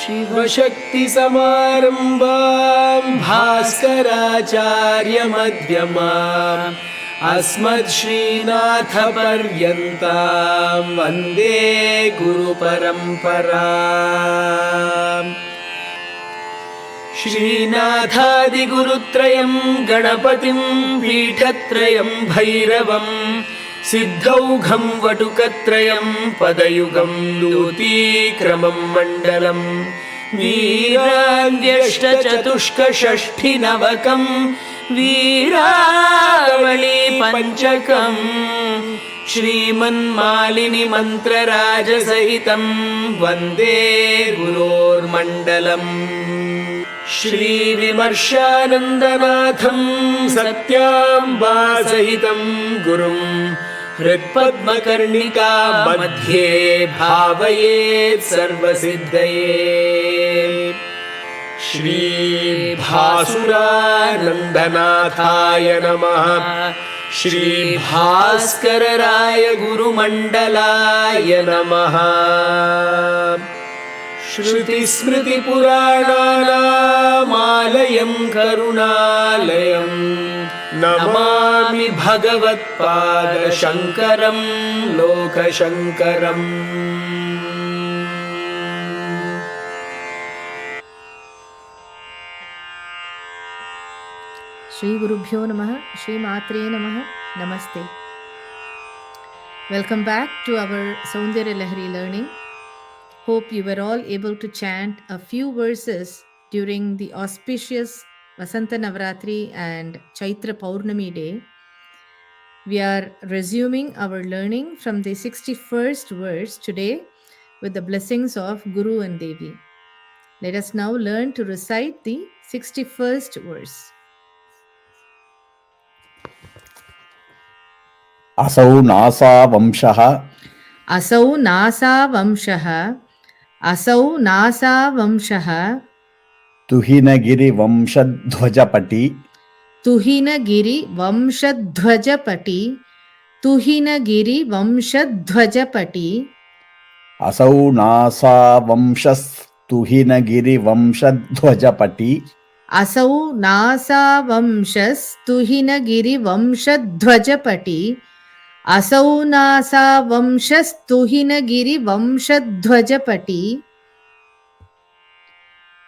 शिवशक्तिसमारम्भां भास्कराचार्यमध्यमाम् अस्मद्श्रीनाथपर्यन्तां वन्दे गुरुपरम्पराम्। श्रीनाथादिगुरुत्रयं गणपतिं पीठत्रयं भैरवं सिद्धौघं वटुकत्रयं पदयुगं दूतीक्रमं मण्डलं वीराङ्ग्यष्टचतुष्कषष्ठिनवकं वीरावळी पञ्चकं श्रीमन्मालिनी मन्त्रराजसहितं वन्दे गुरोर्मण्डलम्। श्रीविमर्शानन्दनाथं सत्याम्बासहितं गुरुं हृत्पद्मकर्णिका मध्ये भावयेत् सर्वसिद्धये। श्रीभासुरानन्दनाथाय नमः। श्रीभास्करराय गुरुमण्डलाय नमः। श्रुतिस्मृतिपुराणानामालयं करुणालयं नमामि भगवत्पादशङ्करं लोकशङ्करम्। श्री गुरुभ्यो नमः, श्री मात्रे नमः, नमस्ते. Welcome back to our Soundaryalahari learning. Hope you were all able to chant a few verses during the auspicious Vasanta Navaratri and Chaitra Paurnami day. We are resuming our learning from the 61st verse today with the blessings of Guru and Devi. Let us now learn to recite the 61st verse. असौ नासावंशः असौ नासावंशः असौ नासावंशः तुहिनगिरिवंशध्वजपटि तुहिनगिरिवंशध्वजपटि तुहिनगिरिवंशध्वजपटि असौ नासावंशस्तुहिनगिरिवंशध्वजपटि असौ नासावंशस्तुहिनगिरिवंशध्वजपटि असौ नासावंशस्तुहिनगिरिवंशध्वजपटि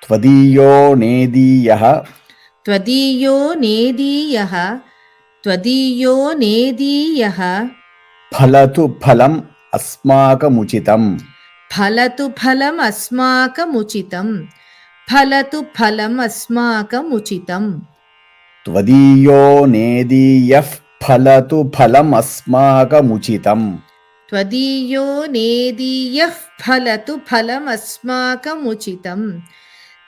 त्वदीयो नेदीयः त्वदीयो नेदीयः त्वदीयो नेदीयः फलतु फलम् अस्माकमुचितम् फलतु फलम् अस्माकमुचितम् फलतु फलम् अस्माकमुचितम् त्वदीयो नेदीयः फलतु फलम् अस्माकमुचितम् त्वदीयो नेदीयः फलतु फलम् अस्माकमुचितम्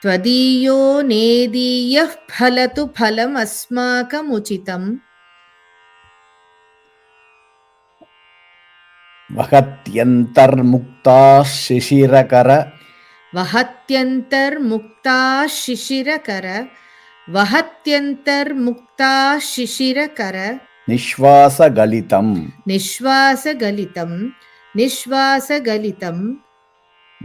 त्वदीयो नेदीयः फलतु फलम् अस्माकमुचितम् वहत्यन्तर्मुक्ताः शिशिरकर वहत्यन्तर्मुक्ताः शिशिरकर वहत्यन्तर्मुक्ताः शिशिरकर निःश्वासगलितम् निःश्वासगलितं निःश्वासगलितं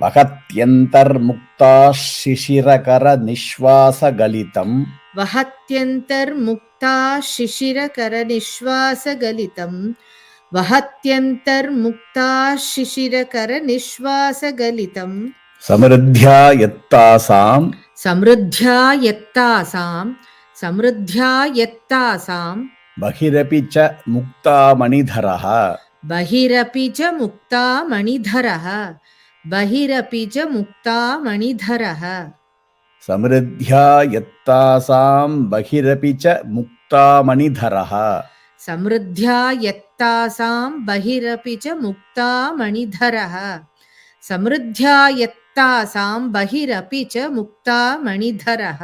वहत्यन्तर्मुक्ताः शिशिरकर निःश्वासगलितम् वहत्यन्तर्मुक्ताः शिशिरकर निःश्वासगलितं वहत्यन्तर्मुक्ताः शिशिरकर निःश्वासगलितं समृद्ध्या यत्तासां समृद्ध्या यत्तासां समृद्ध्या यत्तासां बहिरपि च मुक्तामणिधरः बहिरपि च मुक्तामणिधरः बहिरपि च मुक्तामणिधरः समृद्ध्या यत्तासां बहिरपि च मुक्तामणिधरः समृद्ध्या यत्तासां बहिरपि च मुक्तामणिधरः समृद्ध्या यत्तासां बहिरपि च मुक्तामणिधरः.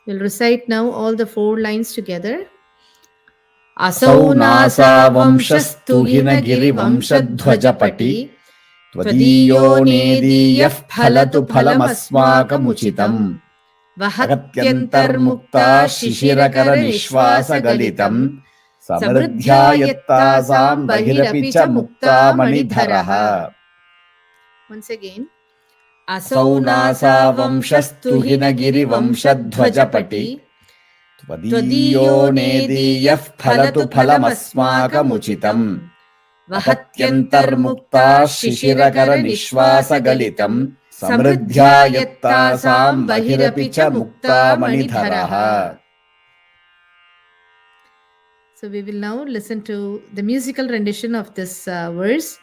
We'll recite now all the 4 lines together. असौ नासावंशस्तुहिनगिरिवंशध्वजपटि त्वदीयो नेदीयः फलतु फलमस्माकमुचितम् वहत्यन्तर्मुक्ताः शिशिरकरनिःश्वासगलितं समृद्ध्या यत्तासां बहिरपि च मुक्तामणिधरः. Once again, असौ nāsāvaṃśastuhinagirivaṃśadhvajapaṭi tvadīyo nedīyaḥ phalatu phalamasmākamucitam vahatyantarmuktāḥ śiśirakaraniśvāsagalitaṃ samṛddhyā yattāsāṃ bahirapi ca muktāmaṇidharaḥ. So we will now listen to the musical rendition of this verse.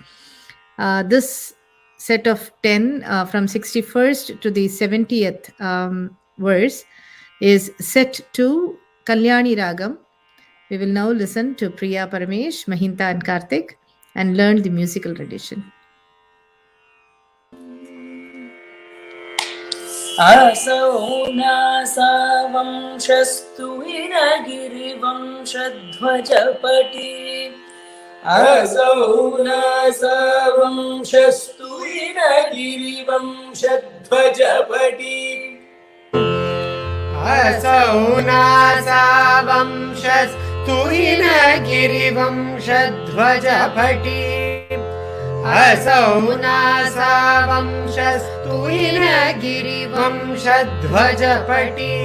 This set of 10 from 61st to the 70th verse is set to Kalyani Ragam. We will now listen to Priya Paramesh, Mahinta and Karthik and learn the musical rendition. asau nāsāvaṃśastuhinagirivaṃśadhvajapaṭi asau nāsāvaṃśastuhinagirivaṃśadhvajapaṭi asau nāsāvaṃśastuhinagirivaṃśadhvajapaṭi asau nāsāvaṃśastuhinagirivaṃśadhvajapaṭi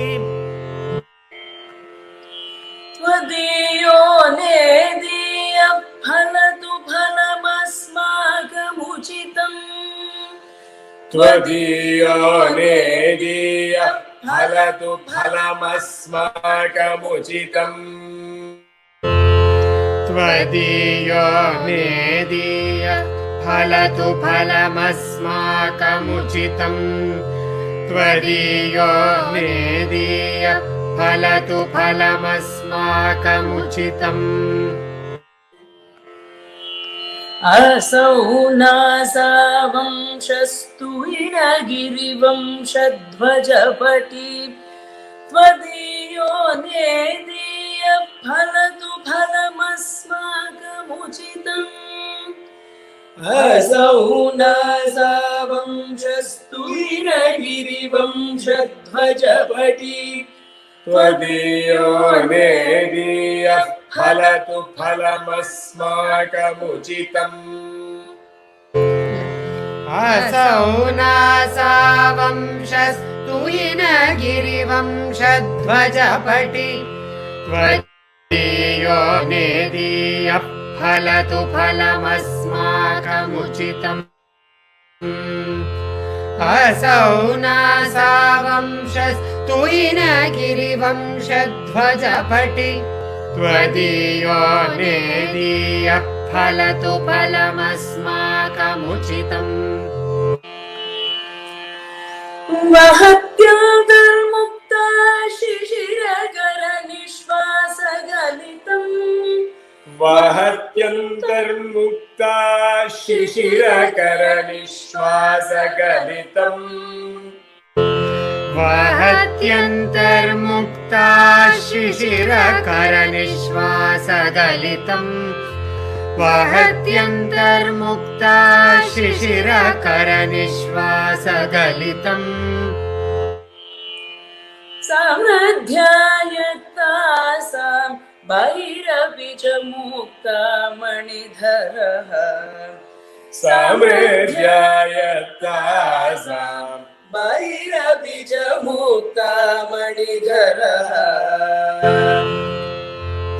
tvadīyo nedīyaḥ phalatu phalamasmākamucitam tvadīyo nedīyaḥ phalatu phalamasmākamucitam tvadīyo nedīyaḥ phalatu phalamasmākamucitam tvadīyo nedīyaḥ phalatu phalamasmākamucitam asau nāsāvaṃśastuhinagirivaṃśadhvajapaṭi tvadīyo nedīyaḥ phalatu phalamasmākamucitam asau nāsāvaṃśastuhinagirivaṃśadhvajapaṭi tvadīyo nedīyaḥ phalatu phalamasmākamucitam asau nāsāvaṃśastuhinagirivaṃśadhvajapaṭi tvadīyo nedīyaḥ phalatu phalamasmākamucitam asau nāsāvaṃśastuhinagirivaṃśadhvajapaṭi tvadīyo nedīyaḥ phalatu phalamasmākamucitam vahatyantarmuktāḥ śiśirakaraniśvāsagalitaṃ vahatyantarmuktāḥ śiśirakaraniśvāsagalitaṃ vahatyantarmuktāḥ śiśirakaraniśvāsagalitaṃ vahatyantarmuktāḥ śiśirakaraniśvāsagalitaṃ samṛddhyā yattāsāṃ bahirapi ca muktāmaṇidharaḥ samṛddhyā yattāsāṃ bahirapi ca muktāmaṇidharaḥ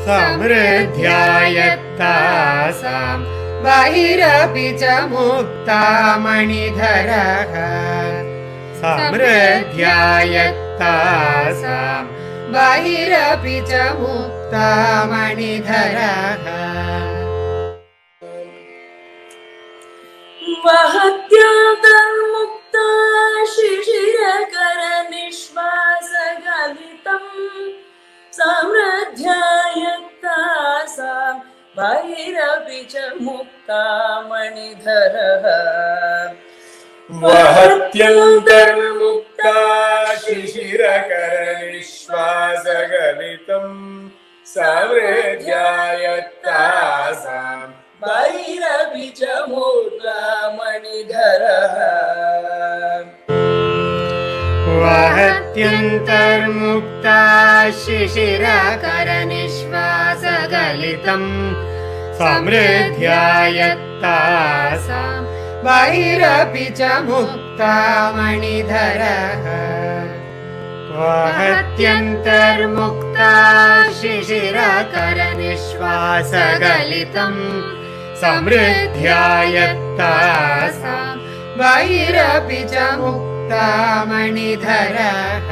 samṛddhyā yattāsāṃ bahirapi ca muktāmaṇidharaḥ samṛddhyā yattāsāṃ bahirapi ca muktāmaṇidharaḥ vahatyantarmuktāḥ śiśirakaraniśvāsagalitaṃ samṛddhyā yattāsāṃ bahirapi ca muktāmaṇidharaḥ vahatyantarmuktāḥ śiśirakaraniśvāsagalitaṃ samṛddhyā yattāsāṃ bahirapi ca muktāmaṇidharaḥ vahatyantarmuktāḥ śiśirakaraniśvāsagalitaṃ samṛddhyā yattāsāṃ bahirapi ca muktāmaṇidharaḥ vahatyantarmuktāḥ śiśirakaraniśvāsagalitaṃ samṛddhyā yattāsāṃ bahirapi ca muktāmaṇidharaḥ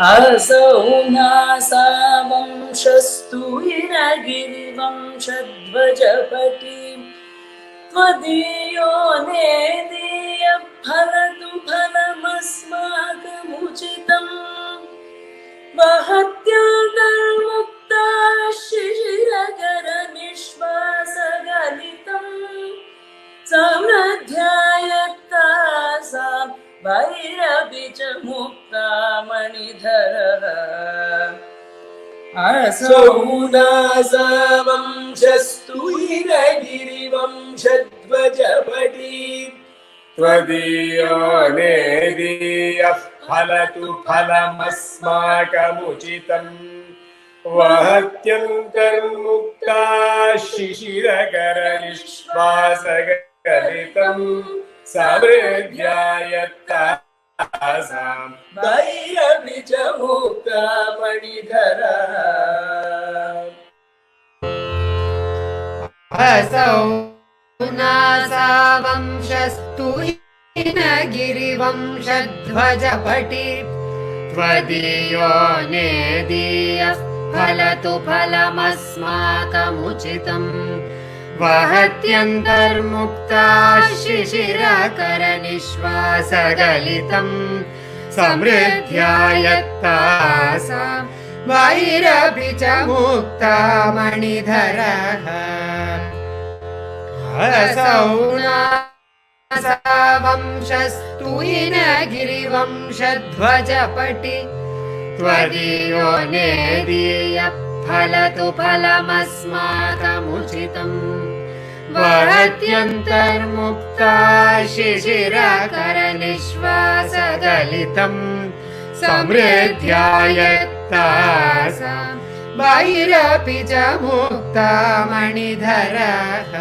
asau nāsāvaṃśastuhinagirivaṃśadvajapaṭi tvadīyo nedīyaḥ phalatu phalamasmākamucitam vahatyantarmuktāḥ śiśirakaraniśvāsagalitaṃ samṛddhyā yattāsāṃ bahirapi ca muktāmaṇidharaḥ asau nāsāvaṃśastuhinagirivaṃśadvajapaṭi tvadīyo nedīyaḥ phalatu phalamasmākamucitam vahatyantarmuktāḥ śiśirakaraniśvāsagalitaṃ samṛddhyā yattāsāṃ bahirapi ca muktāmaṇidharaḥ asau nāsāvaṃśastuhinagirivaṃśadvajapaṭi tvadīyo nedīyaḥ phalatu phalamasmākamucitam vahatyantarmuktāḥ śiśirakaraniśvāsagalitaṃ samṛddhyā yattāsāṃ bahirapi ca muktāmaṇidharaḥ asau nāsāvaṃśastuhinagirivaṃśadvajapaṭi tvadīyo nedīyaḥ phalatu phalamasmākamucitam vahatyantarmuktāḥ śiśirakaraniśvāsagalitaṃ samṛddhyā yattāsāṃ bahirapi ca muktāmaṇidharaḥ.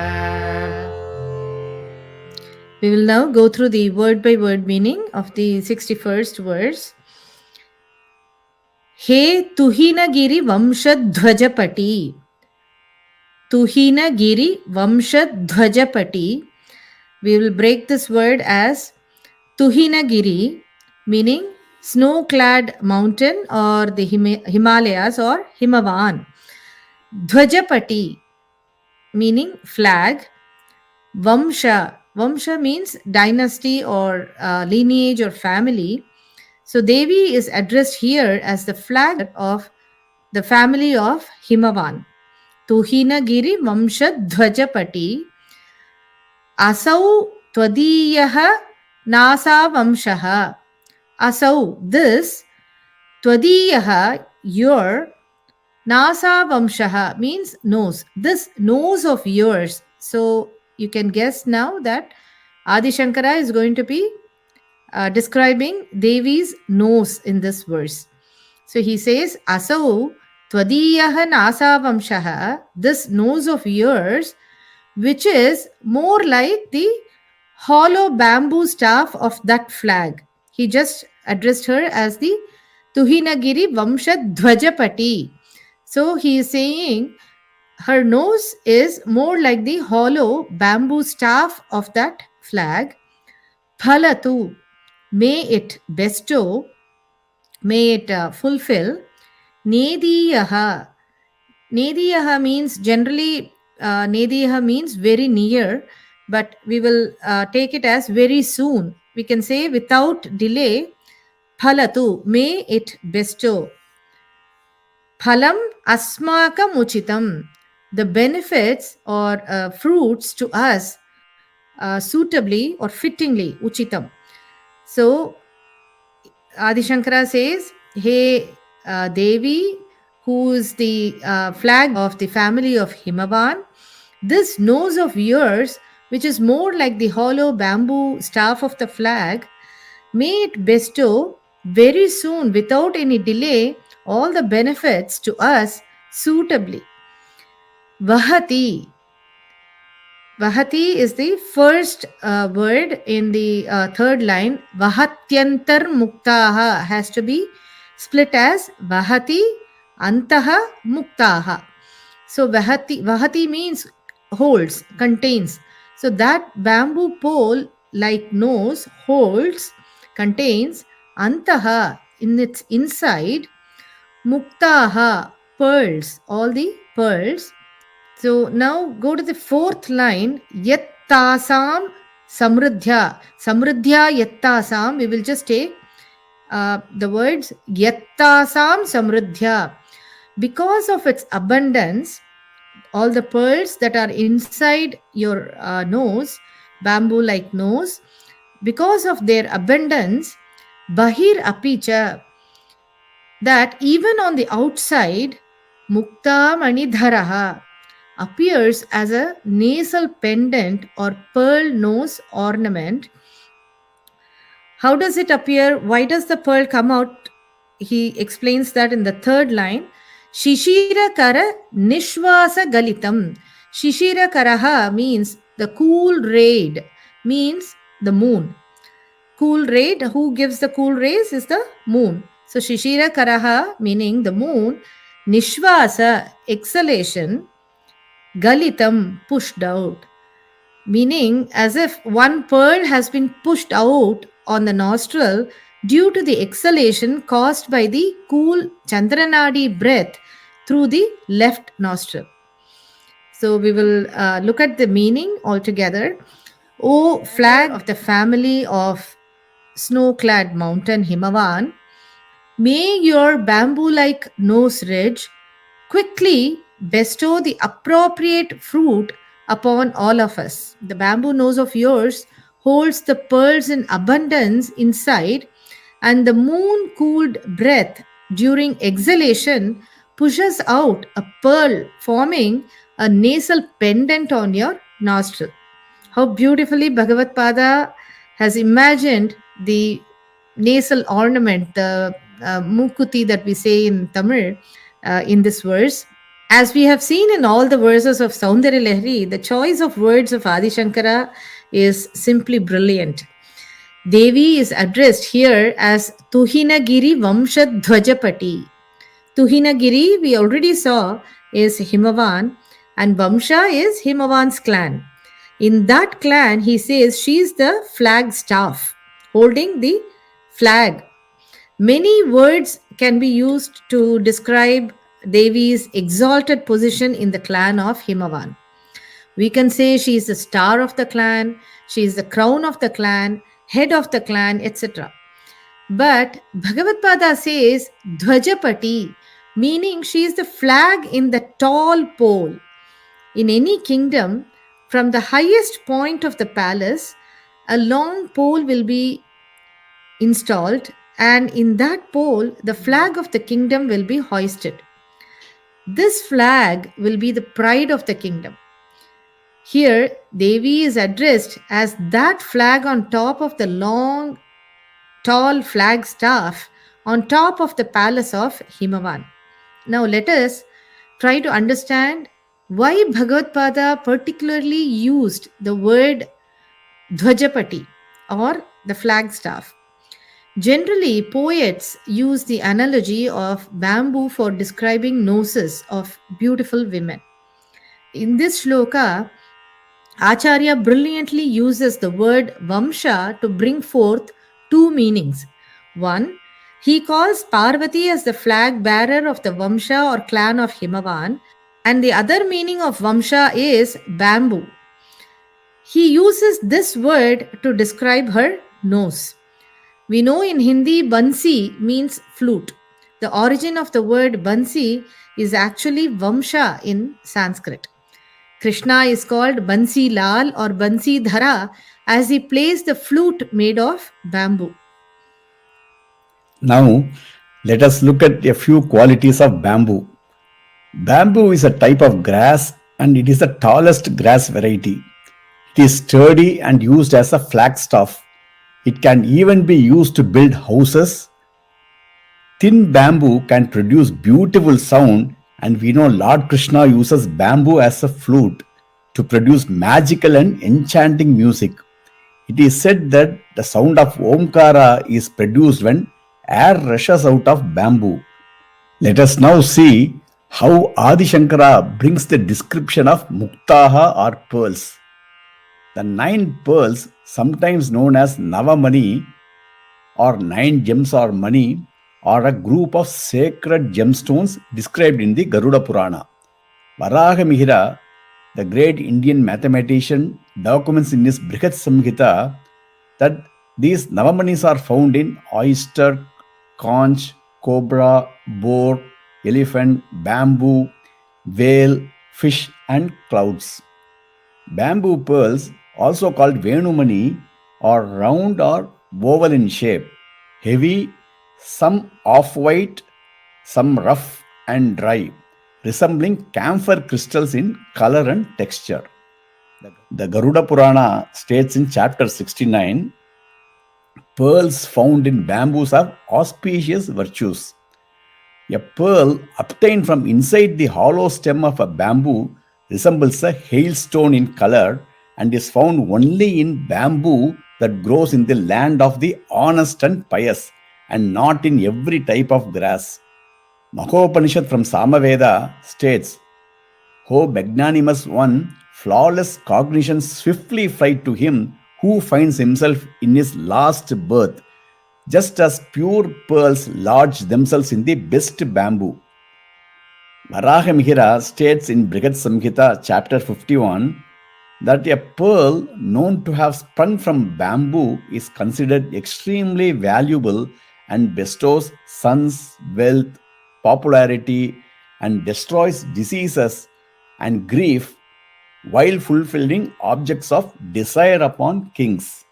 We will now go through the word by word meaning of the 61st verse. He tuhinagiri vamshadvajapati. Tuhinagiri vamshadvajapati. We will break this word as Tuhinagiri, meaning snow-clad mountain or the Himalayas or Himavan. Dvajapati, meaning flag. Vamsha. Vamsha means dynasty or lineage or family. So Devi is addressed here as the flag of the family of Himavan. Tuhinagiri vamshadvajapati. Asau tvadīyaḥ nāsāvaṃśaḥ. Asau, this. Tvadīyaḥ, your. Nāsāvaṃśaḥ means nose. This nose of yours. So you can guess now that Adi Shankara is going to be describing Devi's nose in this verse. So he says, Asau tvadīyaḥ nāsāvaṃśaḥ, this nose of yours, which is more like the hollow bamboo staff of that flag. He just addressed her as the Tuhinagiri vamshadvajapati. So he is saying her nose is more like the hollow bamboo staff of that flag. Phalatu, may it bestow, may it fulfill. Nedīyaḥ. Nedīyaḥ means generally, nedīyaḥ means very near, but we will take it as very soon. We can say without delay. Phalatu, may it bestow. Phalaṃ asmākamucitam, the benefits or fruits to us suitably or fittingly, uchitam. So Adi Shankara says, hey Devi, who is the flag of the family of Himavan, this nose of yours, which is more like the hollow bamboo staff of the flag, may it bestow very soon, without any delay, all the benefits to us suitably. Vahati, Vahati is the first word in the third line. Vahatyantarmuktāḥ has to be split as Vahati antaha muktāḥ. So Vahati means holds, contains. So that bamboo pole like nose holds, contains antaha, in its inside, muktāḥ, pearls, all the pearls. So now go to the fourth line, yattāsāṃ samṛddhyā. Samṛddhyā yattāsāṃ. We will just take the words yattāsāṃ samṛddhyā. Because of its abundance, all the pearls that are inside your nose, bamboo-like nose, because of their abundance, bahirapi, that even on the outside, muktāmaṇidharaḥ appears as a nasal pendant or pearl nose ornament. How does it appear? Why does the pearl come He explains that in the third line. śiśirakaraniśvāsagalitaṃ. śiśirakaraha means the cool raid, means the moon. Cool raid, who gives the cool rays is the moon. So śiśirakaraha meaning the moon, nishvasa, exhalation, galitam, pushed out, meaning as if one pearl has been pushed out on the nostril due to the exhalation caused by the cool chandranadi breath through the left nostril. So we will look at the meaning altogether. O flag of the family of snow-clad mountain Himavan, may your bamboo-like nose ridge quickly bestow the appropriate fruit upon all of us. The bamboo nose of yours holds the pearls in abundance inside, and the moon-cooled breath during exhalation pushes out a pearl, forming a nasal pendant on your nostril. How beautifully Bhagavad Pada has imagined the nasal ornament, the mukuti that we say in Tamil, in this verse. As we have seen in all the verses of Soundaryalahari, the choice of words of Adi Shankara is simply brilliant. Devi is addressed here as tvadīyo. Tuhinagiri, we already saw, is Himavan, and Vamsha is Himavan's clan. In that clan, he says she is the flag staff, holding the flag. Many words can be used to describe Devi's exalted position in the clan of Himavan. We can say she is the star of the clan, she is the crown of the clan, head of the clan, etc. But Bhagavad Pada says Dvajapati, meaning she is the flag in the tall pole. In any kingdom, from the highest point of the palace, a long pole will be installed, and in that pole, the flag of the kingdom will be hoisted. This flag will be the pride of the kingdom. Here, Devi is addressed as that flag on top of the long, tall flag staff on top of the palace of Himavan. Now, let us try to understand why Bhagavad Pada particularly used the word Dvajapati or the flagstaff. Generally, poets use the analogy of bamboo for describing noses of beautiful women. In this shloka, Acharya brilliantly uses the word Vamsha to bring forth two meanings. One, he calls Parvati as the flag bearer of the Vamsha or clan of Himavan, and the other meaning of Vamsha is bamboo. He uses this word to describe her nose. We know in Hindi, Bansi means flute. The origin of the word Bansi is actually Vamsha in Sanskrit. Krishna is called Bansi Lal or Bansi Dhara as he plays the flute made of bamboo. Now, let us look at a few qualities of bamboo. Bamboo is a type of grass and it is the tallest grass variety. It is sturdy and used as a flagstaff. It can even be used to build houses. Thin bamboo can produce beautiful sound, and we know Lord Krishna uses bamboo as a flute to to produce magical and enchanting music. It is said that the sound of Omkara is produced when air rushes out of bamboo. Let us now see how Adi Shankara brings the description of muktaha or pearls. The 9 pearls, sometimes known as Navamani or 9 gems or money, are a group of sacred gemstones described in the Garuda Purana. Varahamihira, the great Indian mathematician, documents in his Brihat Samhita that these Navamanis are found in oyster, conch, cobra, boar, elephant, bamboo, whale, fish and clouds. Bamboo pearls, also called Venumani, are round or oval in shape, heavy, some off-white, some rough and dry, resembling camphor crystals in color and texture. The Garuda Purana states in chapter 69, pearls found in bamboos have auspicious virtues. A pearl obtained from inside the hollow stem of a bamboo resembles a hailstone in color and is found only in bamboo that grows in the land of the honest and pious and not in every type of grass. Mahopanishad from Samaveda states, "O magnanimous one, flawless cognition swiftly flight to him who finds himself in his last birth, just as pure pearls lodge themselves in the best bamboo." Varahamihira states in Brihat Samhita chapter 51 that a pearl known to have sprung from bamboo is considered extremely valuable and bestows sons, wealth, popularity, and destroys diseases and grief while fulfilling objects of desire upon kings.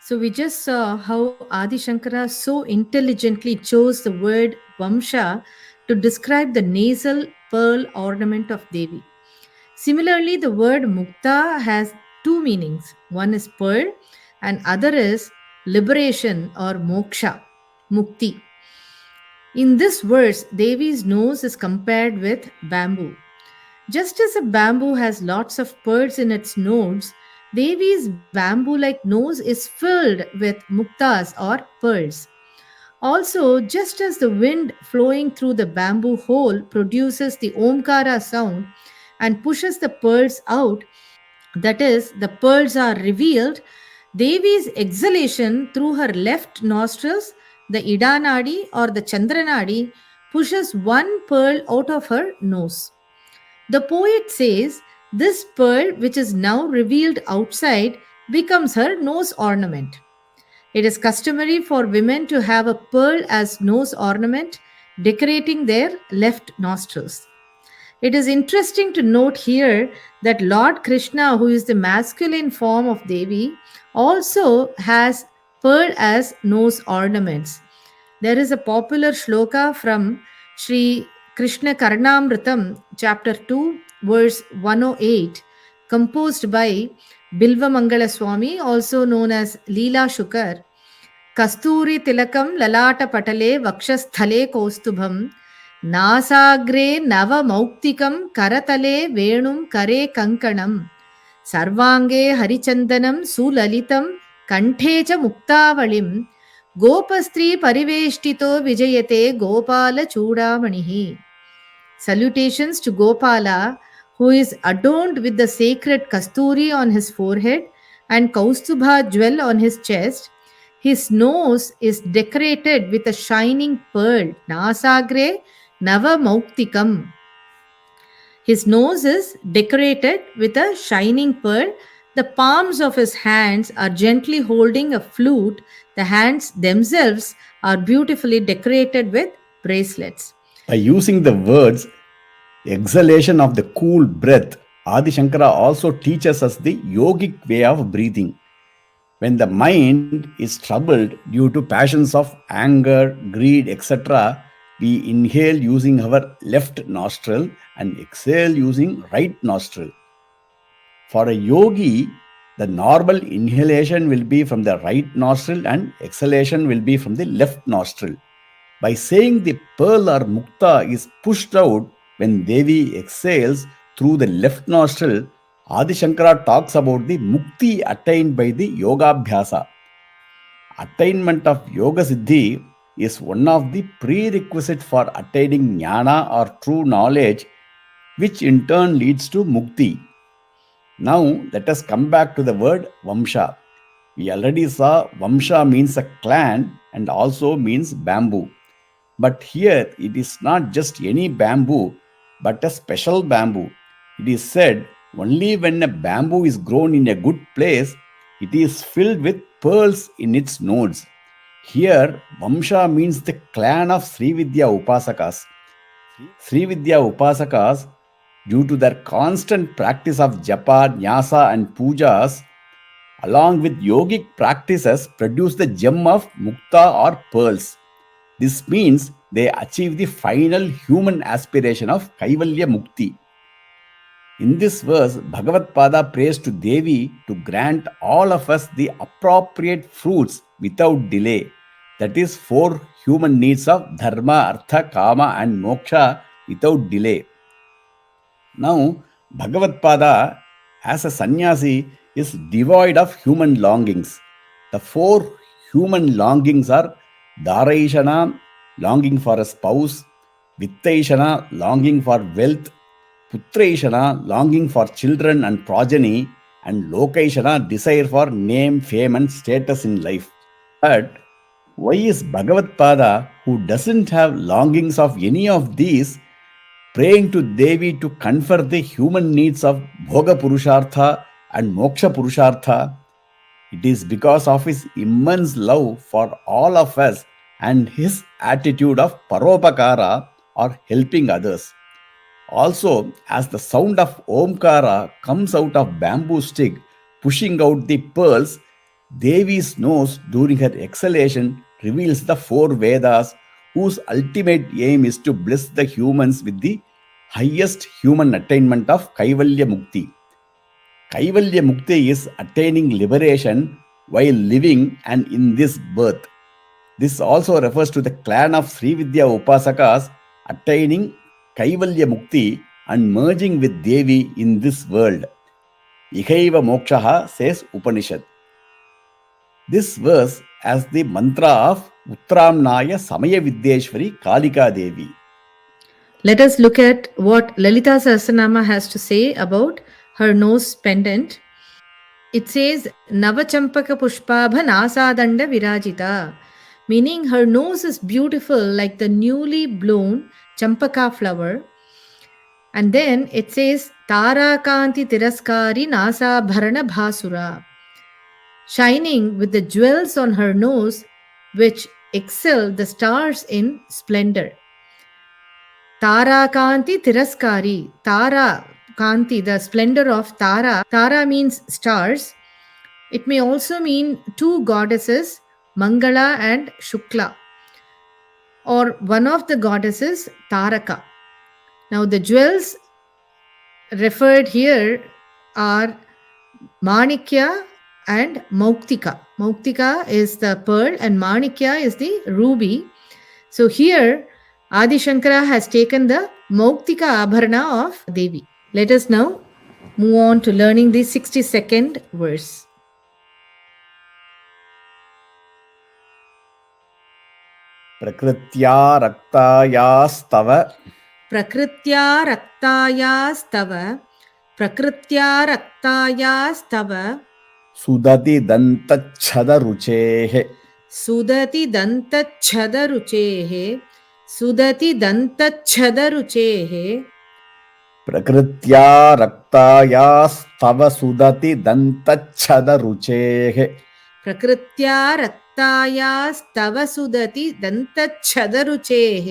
So we just saw how Adi Shankara so intelligently chose the word Vamsha to describe the nasal pearl ornament of Devi. Similarly, the word Mukta has 2 meanings. One is pearl and other is liberation or moksha, mukti. In this verse, Devi's nose is compared with bamboo. Just as a bamboo has lots of pearls in its nodes, Devi's bamboo-like nose is filled with muktas or pearls. Also, just as the wind flowing through the bamboo hole produces the Omkara sound and pushes the pearls out, that is, the pearls are revealed, Devi's exhalation through her left nostrils, the Idanadi or the Chandranadi, pushes one pearl out of her nose. The poet says, this pearl, which is now revealed outside, becomes her nose ornament. It is customary for women to have a pearl as nose ornament, decorating their left nostrils. It is interesting to note here that Lord Krishna, who is the masculine form of Devi, also has pearl as nose ornaments. There is a popular shloka from Sri Krishna Karnamritam, chapter 2, verse 108, composed by Bilva Mangala Swami, also known as Leela Shukar. Kasturi tilakam lalata patale vakshasthale kaustubham nāsāgre nava mauktikam karatale venum kare kankanam sarvange harichandanam sulalitam kanthecha muktavalim gopastri pariveshtito vijayate gopala chudamanihi. Salutations to Gopala, who is adorned with the sacred kasturi on his forehead and kaustubha jewel on his chest. His nose is decorated with a shining pearl, nāsāgre nava mauktikam. His nose is decorated with a shining pearl. The palms of his hands are gently holding a flute. The hands themselves are beautifully decorated with bracelets. By using the words exhalation of the cool breath, Adi Shankara also teaches us the yogic way of breathing. When the mind is troubled due to passions of anger, greed, etc., we inhale using our left nostril and exhale using right nostril. For a yogi, the normal inhalation will be from the right nostril and exhalation will be from the left nostril. By saying the pearl or mukta is pushed out when Devi exhales through the left nostril, Adi Shankara talks about the mukti attained by the yogabhyasa. Attainment of yoga siddhi is one of the prerequisites for attaining jnana or true knowledge, which in turn leads to mukti. Now let us come back to the word vamsha. We already saw vamsha means a clan and also means bamboo. But here it is not just any bamboo, but a special bamboo. It is said only when a bamboo is grown in a good place, it is filled with pearls in its nodes. Here, Vamsha means the clan of Srividya Upasakas. Srividya Upasakas, due to their constant practice of japa, nyasa and pujas, along with yogic practices, produce the gem of mukta or pearls. This means they achieve the final human aspiration of Kaivalya Mukti. In this verse, Bhagavad Pada prays to Devi to grant all of us the appropriate fruits without delay. That is, 4 human needs of dharma, artha, kama and moksha without delay. Now, Bhagavad Pada as a sannyasi is devoid of human longings. The 4 human longings are Dharaishana, longing for a spouse, Vittaishana, longing for wealth, Putraishana, longing for children and progeny, and Lokaishana, desire for name, fame and status in life. But why is Bhagavad Pada, who doesn't have longings of any of these, praying to Devi to confer the human needs of Bhoga Purushartha and Moksha Purushartha? It is because of his immense love for all of us and his attitude of paropakara or helping others. Also, as the sound of Omkara comes out of bamboo stick pushing out the pearls, Devi's nose during her exhalation reveals the 4 Vedas, whose ultimate aim is to bless the humans with the highest human attainment of Kaivalya Mukti. Kaivalya Mukti is attaining liberation while living and in this birth. This also refers to the clan of Srividya Upasakas attaining Kaivalya Mukti and merging with Devi in this world. Ihaiva mokshaha, says Upanishad. This verse as the mantra of Uttramnaya Samaya Vidyeshwari Kalika Devi. Let us look at what Lalita Sahasranama has to say about her nose pendant. It says, Navachampaka Pushpabha Nasadanda Virajita, meaning her nose is beautiful like the newly blown champaka flower. And then it says, Tarakanti Tiraskari Nāsābharana Bhasura, shining with the jewels on her nose which excel the stars in splendor. Tarakanti Tiraskari, Tara Kanti, the splendor of Tara. Tara means stars. It may also mean 2 goddesses, Mangala and Shukla, or one of the goddesses, Taraka. Now the jewels referred here are Manikya and Mauktika. Mauktika is the pearl and Manikya is the ruby. So here Adi Shankara has taken the Mauktika Abharana of Devi. Let us now move on to learning the 62nd verse. Prakṛtyā raktāyāstava. Prakṛtyā raktāyāstava. Prakṛtyā raktāyāstava. Sudati dantacchadaruceḥ. Sudati dantacchadaruceḥ. Sudati dantacchadaruceḥ. Prakṛtyā raktāyāstava sudati dantacchadaruceḥ. Prakṛtyā raktāyāstava sudati dantacchadaruceḥ.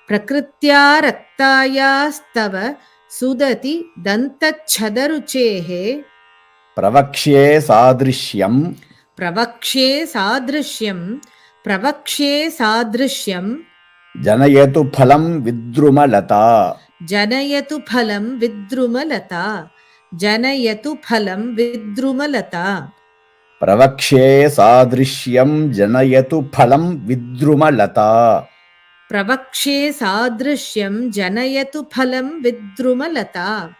Prakṛtyā raktāyāstava sudati dantacchadaruceḥ. Pravakṣye sādṛśyaṃ. Pravakṣye sādṛśyaṃ. Pravakṣye sādṛśyaṃ. Janayatu phalaṃ vidrumalatā. Janayatu phalaṃ vidrumalatā. Janayatu phalaṃ vidrumalatā. Pravakṣye sādṛśyaṃ janayatu phalaṃ vidrumalatā. Pravakṣye sādṛśyaṃ janayatu phalaṃ vidrumalatā.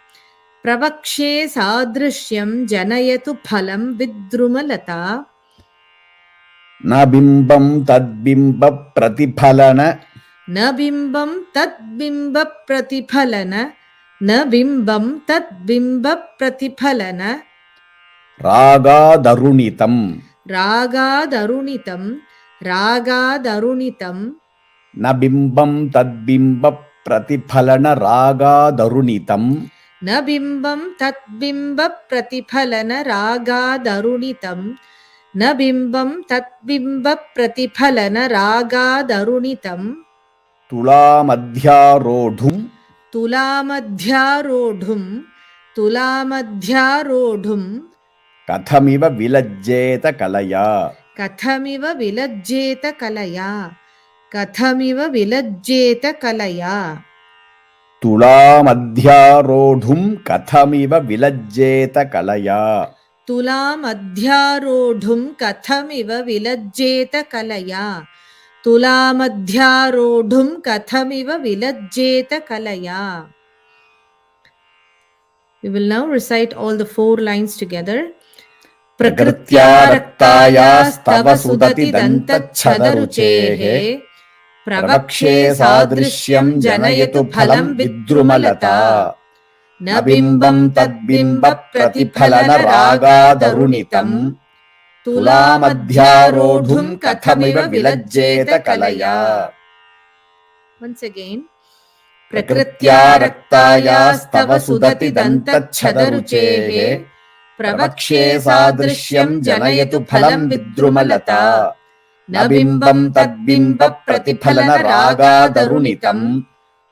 pravakṣye sādṛśyaṃ janayatu phalaṃ vidrumalatā na bimbam tadbimbapratiphalana na bimbam tadbimbapratiphalana na bimbam tadbimbapratiphalana rāgādaruṇitaṃ rāgādaruṇitaṃ na bimbam tadbimbapratiphalanarāgādaruṇitaṃ na bimbam tadbimbapratiphalanarāgādaruṇitaṃ na bimbam tadbimbapratiphalanarāgādaruṇitaṃ तुलामध्यारोढुं kathamiva vilajjeta kalaya तुलामध्यारोढुं kathamiva vilajjeta kalaya तुलामध्यारोढुं कथमिव विलज्जेत कलया. We will now recite all the 4 lines together. prakṛtyā raktāyāstava sudati dantacchadaruceḥ pravakṣye sādṛśyaṃ janayatu phalaṃ vidrumalatā na bimbam tadbimbapratiphalanarāgādaruṇitaṃ तुलामध्यारोढुं कथमिव विलज्जेत कलया. Once again. प्रकृत्या रक्तायास्तव सुदति दन्तच्छदरुचेः प्रवक्ष्ये सादृश्यं जनयतु फलं विद्रुमलता न बिम्बं तद्बिम्बप्रतिफलनरागादरुणितं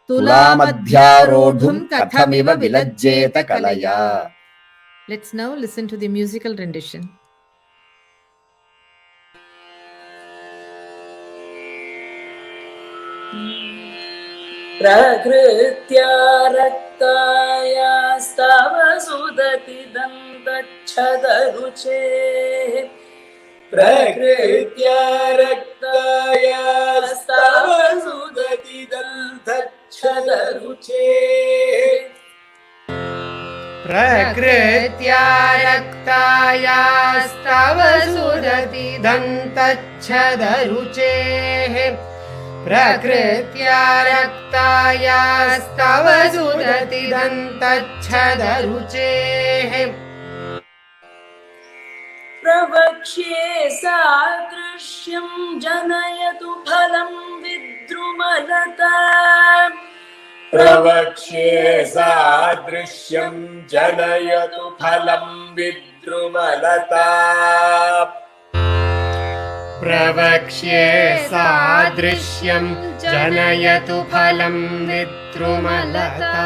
तुलामध्यारोढुं कथमिव विलज्जेत कलया. Let's now listen to the musical rendition. प्रकृत्या रक्तायास्तव सुदति दन्तच्छदरुचेः प्रकृत्या रक्तायास्तव सुदति दन्तच्छदरुचेः प्रकृत्या रक्तायास्तव सुदति दन्तच्छदरुचेः प्रकृत्या रक्तायास्तव सुदति दन्तच्छदरुचेः प्रवक्ष्ये सादृश्यं जनयतु फलं विद्रुमलता प्रवक्ष्ये सादृश्यं जनयतु फलं विद्रुमलता प्रवक्ष्ये सादृश्यं जनयतु फलं विद्रुमलता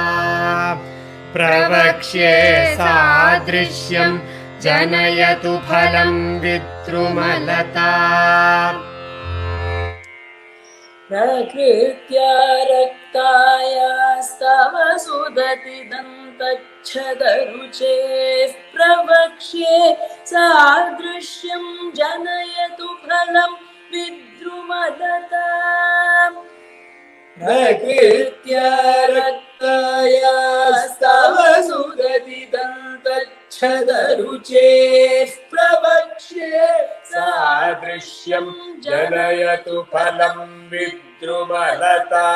प्रवक्ष्ये सादृश्यं जनयतु फलं विद्रुमलता प्रकृत्या रक्तायास्तव सुदति दन्तच्छदरुचेः प्रवक्ष्ये सादृश्यं जनयतु फलं विद्रुमलता प्रकृत्या रक्तायास्तव सुदति दन्तच्छदरुचेः प्रवक्ष्ये सादृश्यं जनयतु फलं विद्रुमलता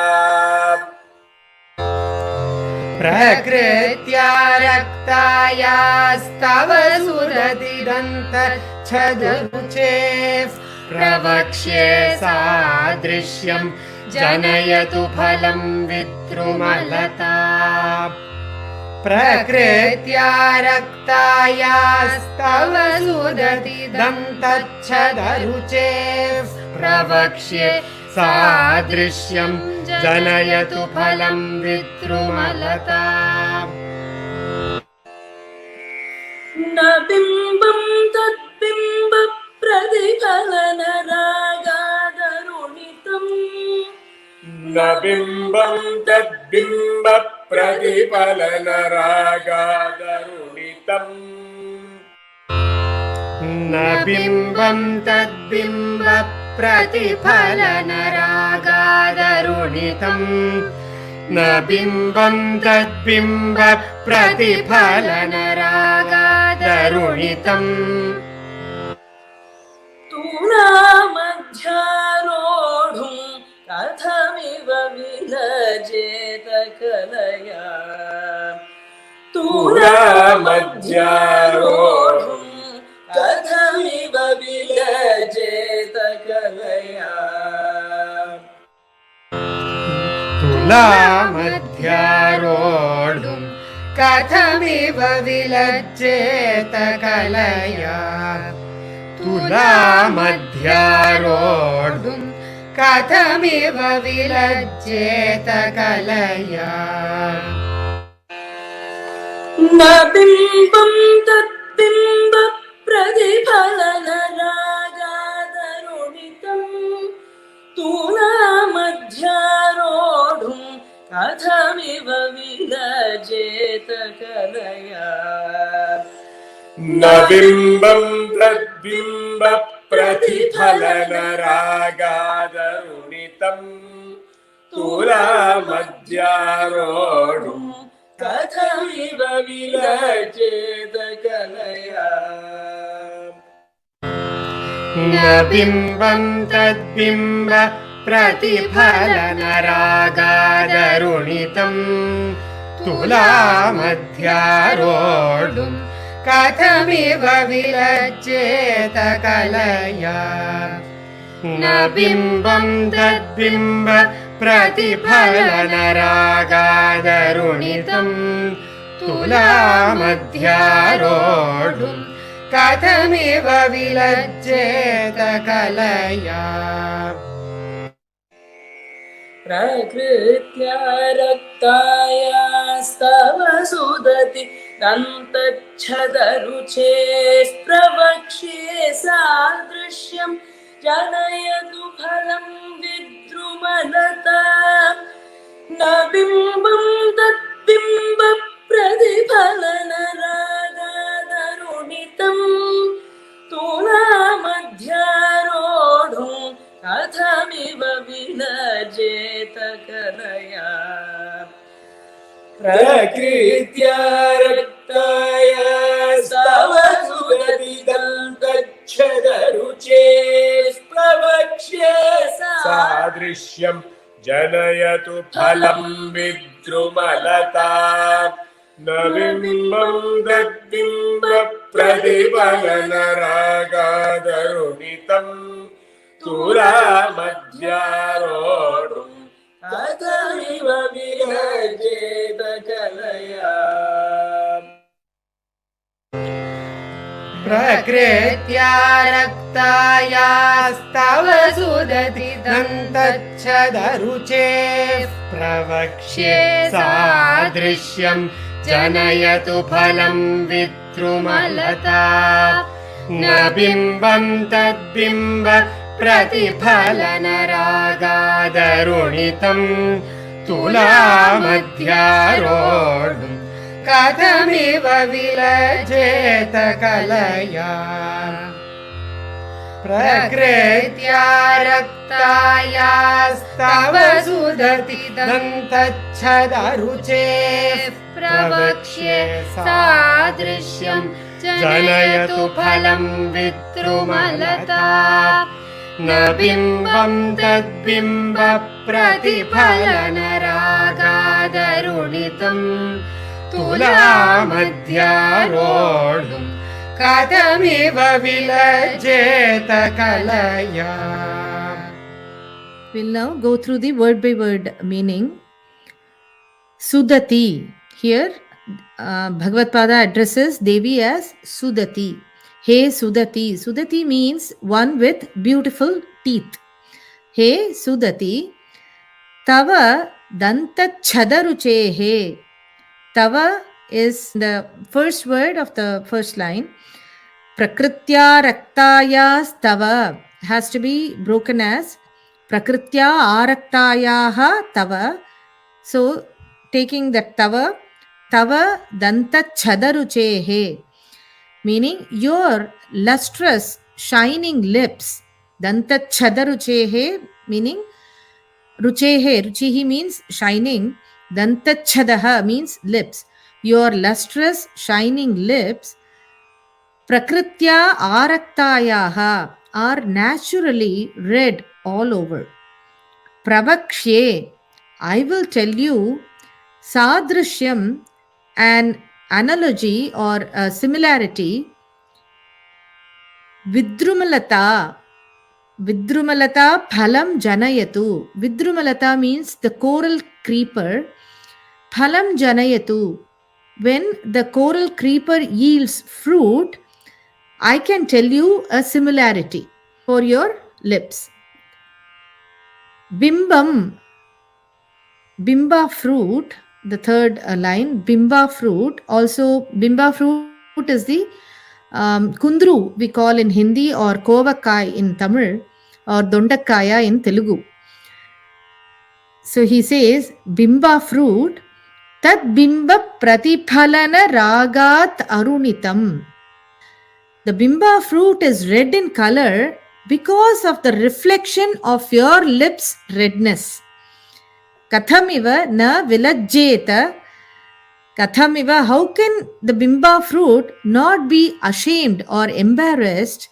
प्रकृत्या रक्तायास्तव सुदति दन्तच्छदरुचेः प्रवक्ष्ये सादृश्यं जनयतु फलं विद्रुमलता प्रकृत्या रक्तायास्तव सुदति दन्तच्छदरुचेः प्रवक्ष्ये सादृश्यं जनयतु फलं विद्रुमलता न बिम्बं तद्बिम्बप्रतिफलनरागादरुणितम् न बिम्बं तद्बिम्बप्रतिफलनरागादरुणितम् न बिम्बं तद्बिम्बप्रतिफलनरागादरुणितं न बिम्बं तद्बिम्ब प्रतिफलनरागादरुणितम् तूलामध्यारोढुं कथमिव विलजेत कलया तूलामध्यारोढुं कथमिव विलजेत कलया तुलामध्यारोढुं कथमिव विलज्जेत कलया तुलामध्यारोढुं कथमिव विलज्जेत कलया न बिम्बं तद्बिम्ब प्रतिफलनरागादरुणितम् तूलामध्यारोढुं कथमिव विलजेत कलया न बिम्बं तद्बिम्ब प्रतिफलनरागादरुणितम् तूलामध्यारोढुं कथमिव विलजेत कलया न बिम्बं तद्बिम्ब प्रतिफलनरागादरुणितम् तुलामध्यारोढुं कथमिव विलज्जेत कलया न बिम्बं तद्बिम्ब प्रतिफलनरागादरुणितम् तुलामध्यारोढुं कथमिव विलज्जेत कलया प्रकृत्या रक्तायास्तव सुदति दन्तच्छदरुचेः प्रवक्ष्ये सादृश्यं जनयतु फलं विद्रुमलता न बिम्बं तद्बिम्ब प्रतिफलनरागादरुणितम् तूलामध्यारोढुं कथमिव विलजेत कलया प्रकृत्या रक्तायास्तव सुदति दन्तच्छदरुचेः प्रवक्ष्ये सादृश्यं जनयतु फलं विद्रुमलता न बिम्बं तद्बिम्ब प्रतिफलनरागादरुणितम् तूलामध्यारोढुं कथमिव विलजेत कलया प्रकृत्या रक्तायास्तव सुदति दन्तच्छदरुचेः प्रवक्ष्ये सादृश्यं जनयतु फलं विद्रुमलता न बिम्बं तद्बिम्ब प्रतिफलनरागादरुणितम् तुलामध्यारोढुं कथमिव विलजेत कलया प्रकृत्या रक्तायास्तव सुदति दन्तच्छदरुचेः प्रवक्ष्ये सादृश्यं जनयतु फलं विद्रुमलता न बिम्बं तद्बिम्ब प्रतिफलनरागादरुणितम् तुलामध्यारोढुं कथमिव विलजेत कलया. We'll now go through the word by word meaning. Sudati. Here, Bhagavad Pada addresses Devi as Sudati. Hey Sudati. Sudati means one with beautiful teeth. Hey Sudati. Tava dantacchadaruceḥ. Tava is the first word of the first line. Prakṛtyā raktāyāstava has to be broken as prakṛtyā āraktāyāha tava. So, taking that tava dantacchadaruceḥ, meaning your lustrous, shining lips. Dantacchadaruceḥ meaning ruchehe. Ruchihi means shining. Dantacchadaruceḥ means lips. Your lustrous, shining lips, prakṛtyā āraktāyāh, are naturally red all over. Pravakṣye, I will tell you, sādṛśyaṃ, an analogy or a similarity. Vidrumalatā, phalaṃ janayatu. Vidrumalatā means the coral creeper. Phalaṃ janayatu, when the coral creeper yields fruit, I can tell you a similarity for your lips. Bimbaṃ, bimba fruit, the third line, bimba fruit. Also, bimba fruit is the kundru we call in Hindi, or kovakkai in Tamil, or dondakkaya in Telugu. So he says, bimba fruit, tadbimbapratiphalanarāgādaruṇitaṃ. The bimba fruit is red in color because of the reflection of your lips' redness. Kathamiva na vilajjeta. Kathamiva, how can the bimba fruit not be ashamed or embarrassed?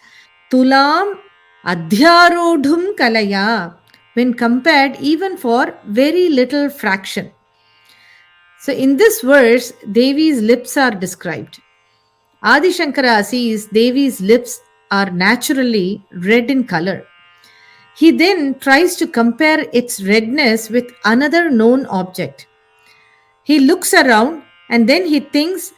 Tulam adhyarodhum kalaya, when compared even for very little fraction. So in this verse, Devi's lips are described. Adi Shankara sees Devi's lips are naturally red in color. He then tries to compare its redness with another known object. He looks around and then he thinks,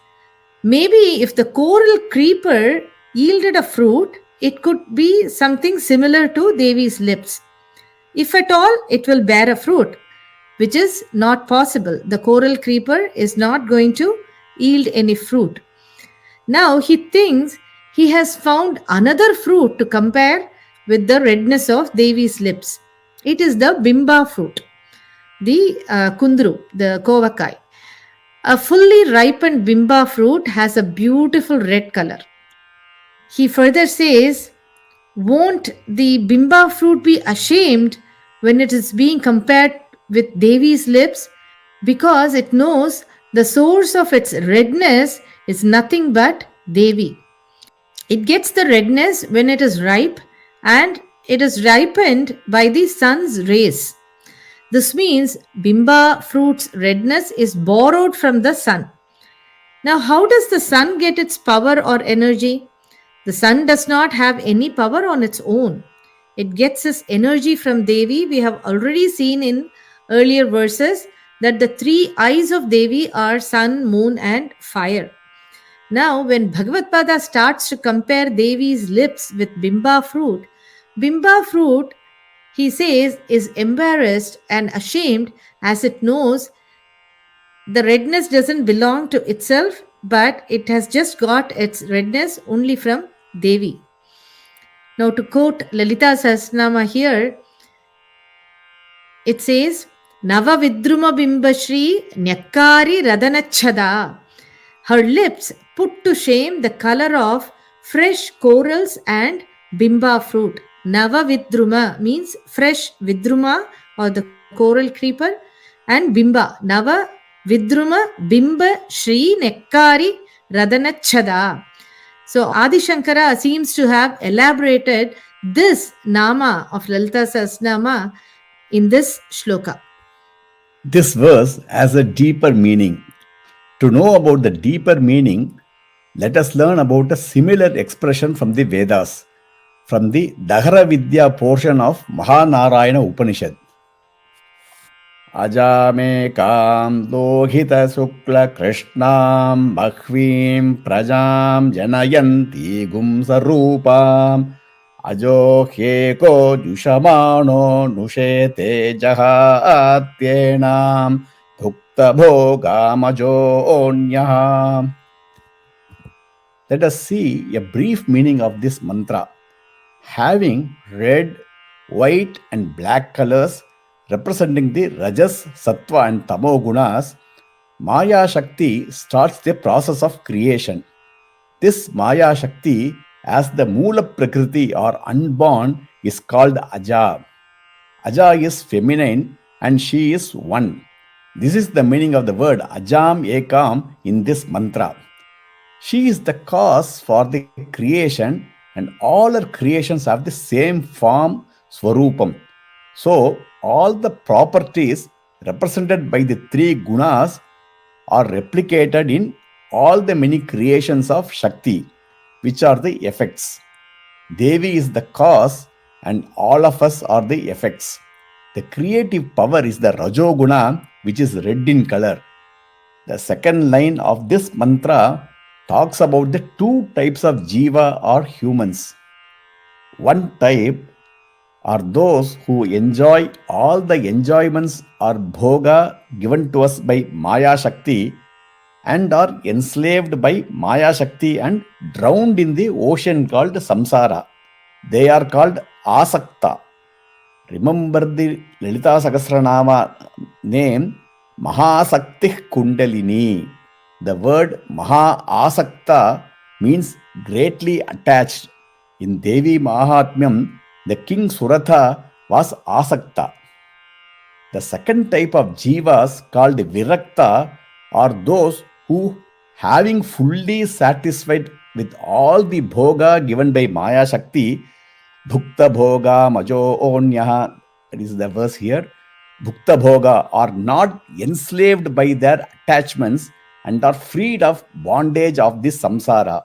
maybe if the coral creeper yielded a fruit, it could be something similar to Devi's lips. If at all, it will bear a fruit, which is not possible. The coral creeper is not going to yield any fruit. Now he thinks he has found another fruit to compare with the redness of Devi's lips. It is the bimba fruit, the kundru, the kovakkai. A fully ripened bimba fruit has a beautiful red color. He further says, won't the bimba fruit be ashamed when it is being compared with Devi's lips, because it knows the source of its redness is nothing but Devi. It gets the redness when it is ripe, and it is ripened by the sun's rays. This means bimba fruit's redness is borrowed from the sun. Now, how does the sun get its power or energy? The sun does not have any power on its own. It gets its energy from Devi. We have already seen in earlier verses that the three eyes of Devi are sun, moon, and fire. Now, when Bhagavad Pada starts to compare Devi's lips with bimba fruit, he says, is embarrassed and ashamed as it knows the redness doesn't belong to itself, but it has just got its redness only from Devi. Now, to quote Lalita Sahasranama here, it says, Nava vidruma bimbashri nyakkari radanachada. Her lips put to shame the color of fresh corals and bimba fruit. Nava vidruma means fresh vidruma or the coral creeper, and bimba. Nava vidruma bimba shri nekkari radanachada. So Adi Shankara seems to have elaborated this nama of Lalita Sahasranama in this shloka. This verse has a deeper meaning. To know about the deeper meaning, let us learn about a similar expression from the Vedas, from the Dahara Vidya portion of Mahanarayana Upanishad. Ajamekam lohita sukla krishnam bhakvim prajam janayanti gumsarupam ajohyeko jushamano nushete jahatyenam bhukta bhogamajonyah. Let us see a brief meaning of this mantra. Having red, white and black colors representing the Rajas, Sattva and Tamo gunas, Maya Shakti starts the process of creation. This Maya Shakti, as the Moola Prakriti or unborn, is called Aja. Aja is feminine and she is one. This is the meaning of the word Ajam Ekam in this mantra. She is the cause for the creation, and all her creations have the same form, Swarupam. So, all the properties represented by the three gunas are replicated in all the many creations of Shakti, which are the effects. Devi is the cause, and all of us are the effects. The creative power is the Rajoguna, which is red in color. The second line of this mantra talks about the two types of jiva or humans. One type are those who enjoy all the enjoyments or bhoga given to us by Maya Shakti and are enslaved by Maya Shakti and drowned in the ocean called samsara. They are called asakta. Remember the Lalita Sahasranama name Mahasaktih Kundalini. The word Maha Asakta means greatly attached. In Devi Mahatmyam, the king Suratha was Asakta. The second type of jivas called Virakta are those who, having fully satisfied with all the bhoga given by Maya Shakti, Bhukta Bhoga Majo Onyaha, that is the verse here, Bhukta Bhoga, are not enslaved by their attachments and are freed of bondage of this samsara.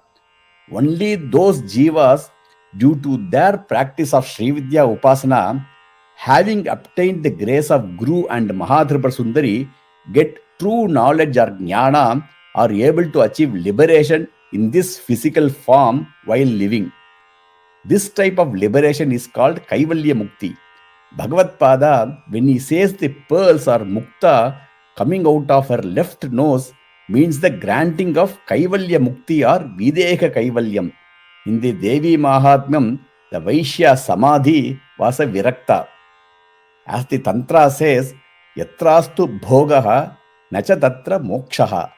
Only those jivas, due to their practice of Srividya Upasana, having obtained the grace of Guru and Mahatripura Sundari, get true knowledge or jnana, are able to achieve liberation in this physical form while living. This type of liberation is called Kaivalya Mukti. Bhagavad Pada, when he says the pearls are mukta coming out of her left nose, means the granting of Kaivalya Mukti or Videka Kaivalyam. In the Devi Mahatmyam, the Vaishya Samadhi was a Virakta. As the Tantra says, Yatrastu Bhogaha nacha tatra mokshaha.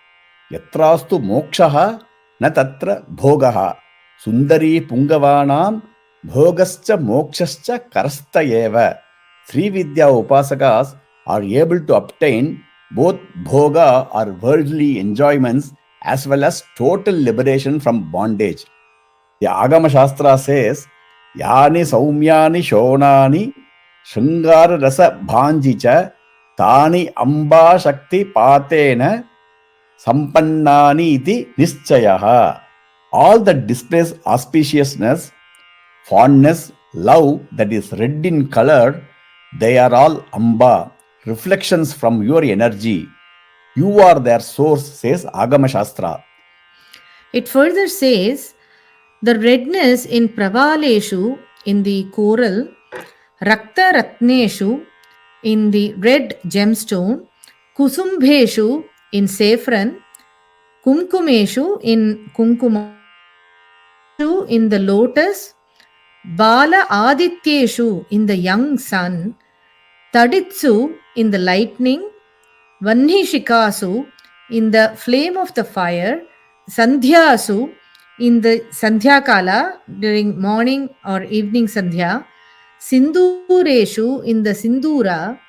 Yatrastu mokshaha na tatra bhogaha. Sundari Pungavanam Bhogascha Mokshascha Karastayeva. Three Vidya Upasakas are able to obtain both bhoga or worldly enjoyments as well as total liberation from bondage. The Agama Shastra says, Yani Saumyani Shonani Shringara Rasa Bhanjicha Tani Amba Shakti Patena Sampannani iti Nischayaha. All that displays auspiciousness, fondness, love that is red in color, they are all Amba, reflections from your energy. You are their source, says Agama Shastra. It further says, the redness in pravaleshu, in the coral, rakta ratneshu, in the red gemstone, kusumbheshu, in saffron, kumkumeshu, in kumkuma, in the lotus, bala adityeshu, in the young sun, taditsu, in the lightning, vanhishikasu, in the flame of the fire, sandhyasu, in the sandhya kala, during morning or evening sandhya, sindureshu, in the sindura,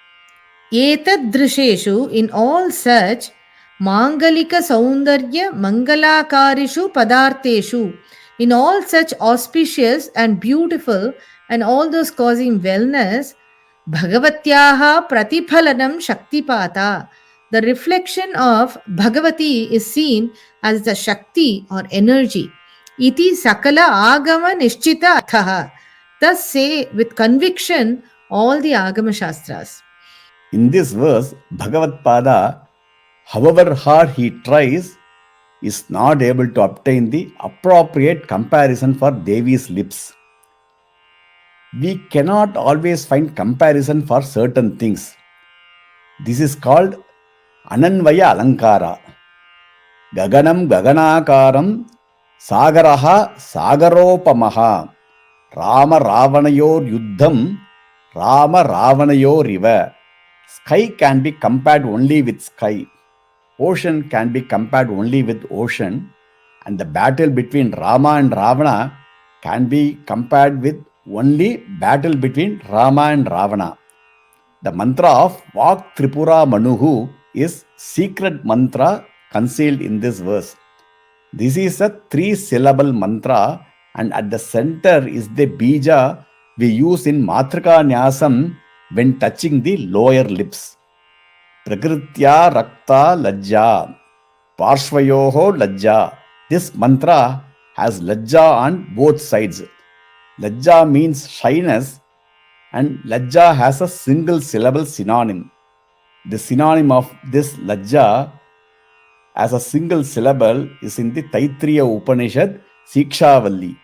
etadrisheshu, in all such, mangalika saundarya mangalakarishu padarteshu, in all such auspicious and beautiful and all those causing wellness, bhagavatyaha pratiphalanam shaktipata. The reflection of Bhagavati is seen as the Shakti or energy. Iti sakala agama nishchita athaha. Thus say with conviction all the Agama Shastras. In this verse, Bhagavad Pada, however hard he tries, is not able to obtain the appropriate comparison for Devi's lips. We cannot always find comparison for certain things. This is called Ananvaya Alankara. Gaganam Gaganakaram Sagaraha Sagaropamaha Rama Ravanayor Yuddham Rama Ravanayor Riva. Sky can be compared only with sky. Ocean can be compared only with ocean. And the battle between Rama and Ravana can be compared with only battle between Rama and Ravana. The mantra of Vak Tripura Manuhu is secret mantra concealed in this verse. This is a 3-syllable mantra, and at the center is the bija we use in matrika nyasam when touching the lower lips. Prakṛtyā rakta lajja, parshvayoho lajja. This mantra has lajja on both sides. Lajja means shyness, and lajja has a single syllable synonym. The synonym of this lajja as a single syllable is in the Taittiriya Upanishad, Sikshavalli.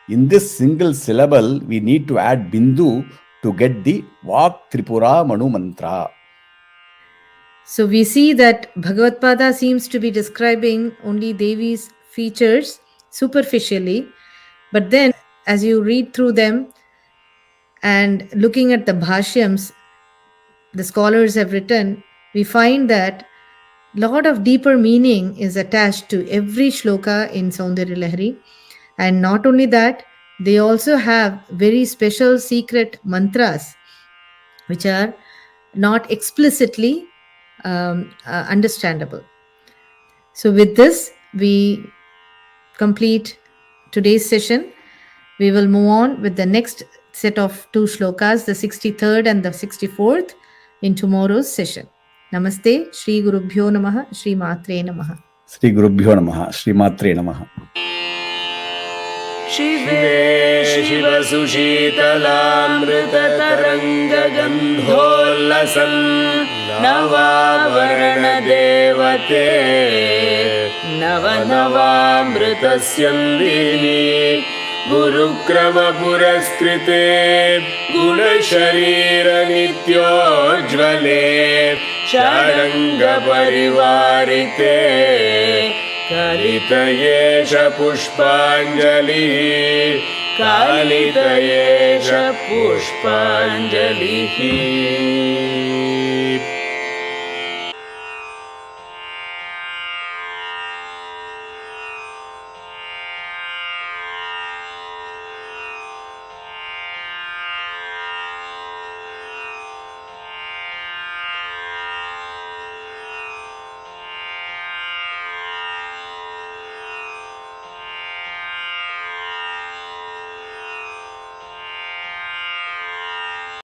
In this single syllable, we need to add bindu to get the Vak Tripura Manu Mantra. So we see that Bhagavad-pada seems to be describing only Devi's features superficially, but then as you read through them and looking at the bhashyams the scholars have written, we find that lot of deeper meaning is attached to every shloka in Soundaryalahari. And not only that, they also have very special secret mantras which are not explicitly understandable. So with this, we complete today's session. We will move on with the next set of 2 shlokas, the 63rd and the 64th, in tomorrow's session. Namaste, Shri Gurubhyo Namaha, Shri Matre Namaha. Shri Gurubhyo Namaha, Shri Matre Namaha. शिवे शिवसुशीतलामृततरङ्गगन्धोल्लसन् नवावरणदेवते नवनवामृतस्यन्दिनी गुरुक्रमपुरस्कृते गुणशरीरनित्योज्ज्वले षडङ्गपरिवारिते कालितयेष पुष्पाञ्जलिः कालितयेष पुष्पाञ्जलिः